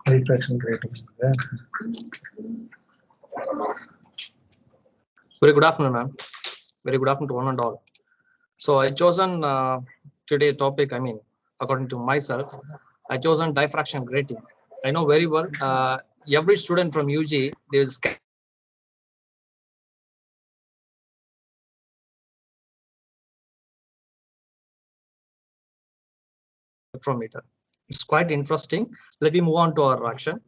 Refraction rating. Very good afternoon, ma'am. Very good afternoon to one and all. So I chosen today topic. I mean, according to myself, I chosen diffraction grating. I know very well. Every student from UG, they will spectrometer. It's quite interesting. Let me move on to our action.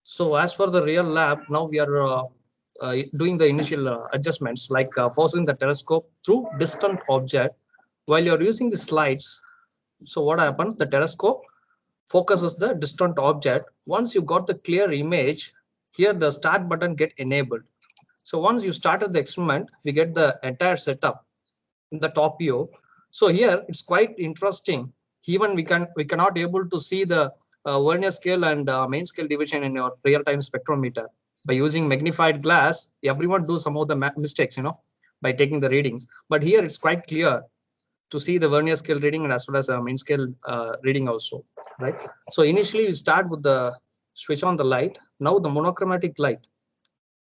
So as for the real lab, now we are doing the initial adjustments like forcing the telescope through distant object. While you're using the slides, so what happens? The telescope focuses the distant object. Once you got the clear image, here the start button get enabled. So once you started the experiment, we get the entire setup in the top view. So here it's quite interesting. Even we cannot able to see the Vernier scale and main scale division in your real-time spectrometer. By using magnified glass, everyone do some of the mistakes, by taking the readings. But here it's quite clear to see the Vernier scale reading and as well as a main scale reading also, right? So initially we start with the switch on the light. Now the monochromatic light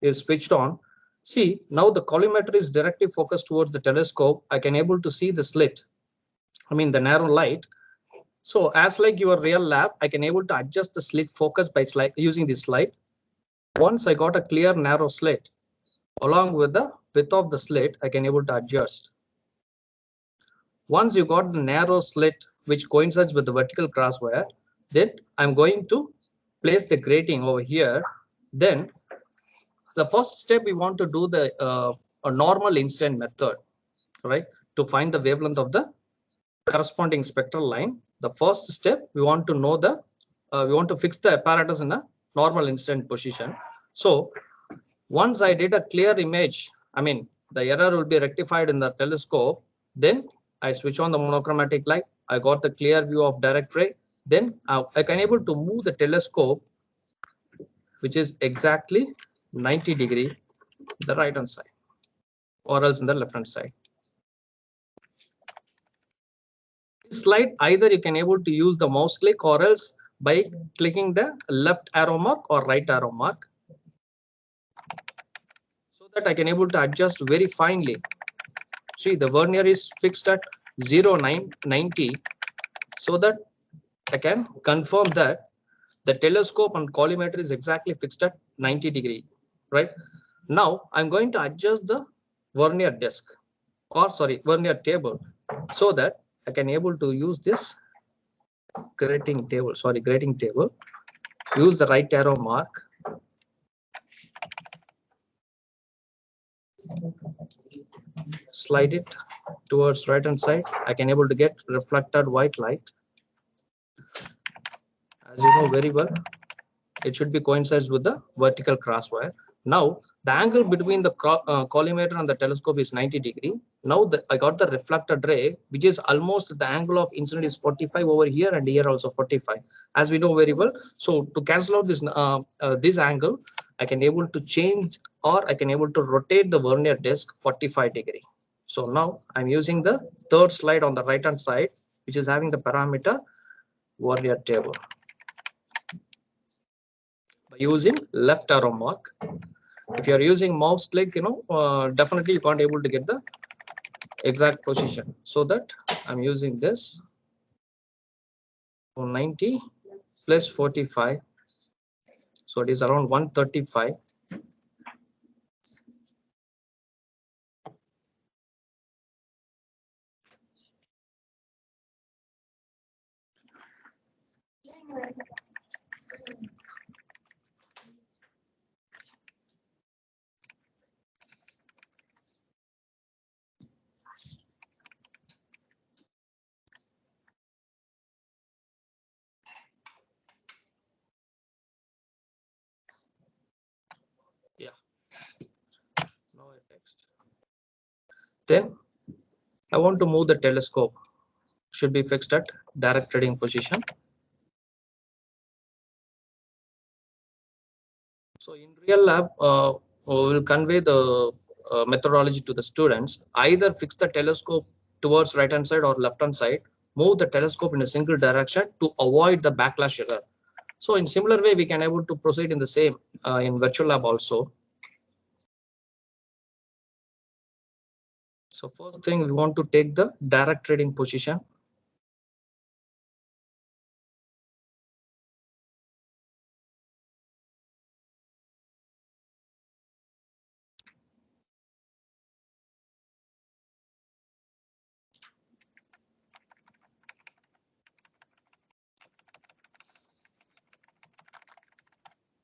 is switched on. See, now the collimator is directly focused towards the telescope. I can able to see the slit, I mean the narrow light. So as like your real lab, I can able to adjust the slit focus by using this slide. Once I got a clear narrow slit, along with the width of the slit, I can able to adjust. Once you got the narrow slit which coincides with the vertical crosswire, then I'm going to place the grating over here. Then the first step we want to do the a normal incident method, right? To find the wavelength of the corresponding spectral line. The first step we want to know we want to fix the apparatus in a normal incident position. So once I did a clear image, I mean the error will be rectified in the telescope. Then I switch on the monochromatic light. I got the clear view of direct ray. Then I can able to move the telescope, which is exactly 90 degree the right hand side, or else in the left hand side. This slide, either you can able to use the mouse click or else by clicking the left arrow mark or right arrow mark, so that I can able to adjust very finely. See, the vernier is fixed at 0.990, so that I can confirm that the telescope and collimator is exactly fixed at 90 degree, right? Now I'm going to adjust the vernier disc, or sorry, vernier table, so that I can able to use this grating table, use the right arrow mark, slide it towards right hand side. I can able to get reflected white light. As you know very well, it should be coincides with the vertical crosswire. Now the angle between the collimator and the telescope is 90 degree. Now I got the reflected ray, which is almost the angle of incident is 45 over here and here also 45, as we know very well. So to cancel out this angle, I can able to change, or I can able to rotate the vernier disc 45 degree. So now I'm using the third slide on the right hand side, which is having the parameter vernier table. By using left arrow mark, if you are using mouse click, definitely you can't able to get the exact position. So that I'm using this 90 plus 45, so it is around 135. Yeah. Now I text. Then I want to move the telescope. Should be fixed at direct reading position. So in real lab, will convey the methodology to the students. Either fix the telescope towards right hand side or left hand side, move the telescope in a single direction to avoid the backlash error. So in similar way, we can able to proceed in the same in virtual lab also. So first thing, we want to take the direct reading position.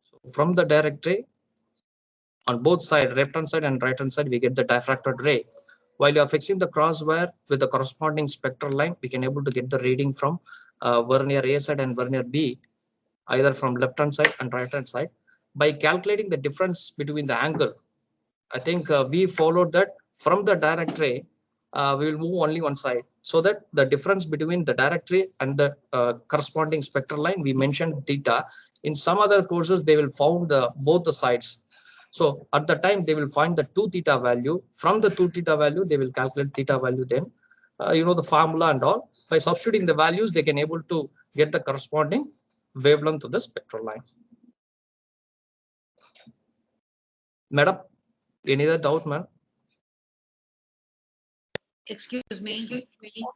So from the direct ray, on both sides, left hand side and right hand side, we get the diffracted ray. While you are fixing the crosswire with the corresponding spectral line, we can able to get the reading from vernier A side and vernier B, either from left hand side and right hand side. By calculating the difference between the angle, I think we followed that from the direct ray, we will move only one side, so that the difference between the direct ray and the corresponding spectral line, we mentioned theta. In some other courses, they will found the both the sides. So at the time, they will find the 2 theta value. From the 2 theta value, they will calculate theta value. Then the formula and all. By substituting the values, they can able to get the corresponding wavelength of the spectral line. Madam, any other doubt, ma'am? Excuse me.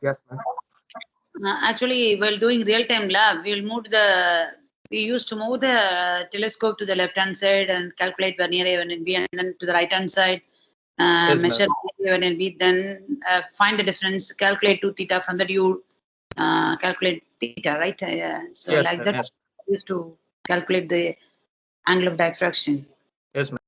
Yes, ma'am. Actually, while doing real-time lab, we used to move the telescope to the left-hand side and calculate vernier A, vernier B, and then to the right-hand side, Yes, measure vernier B, then find the difference, calculate 2 theta. From that, you calculate theta, right? So yes, like that, yes. we used to calculate the angle of diffraction. Yes, ma'am.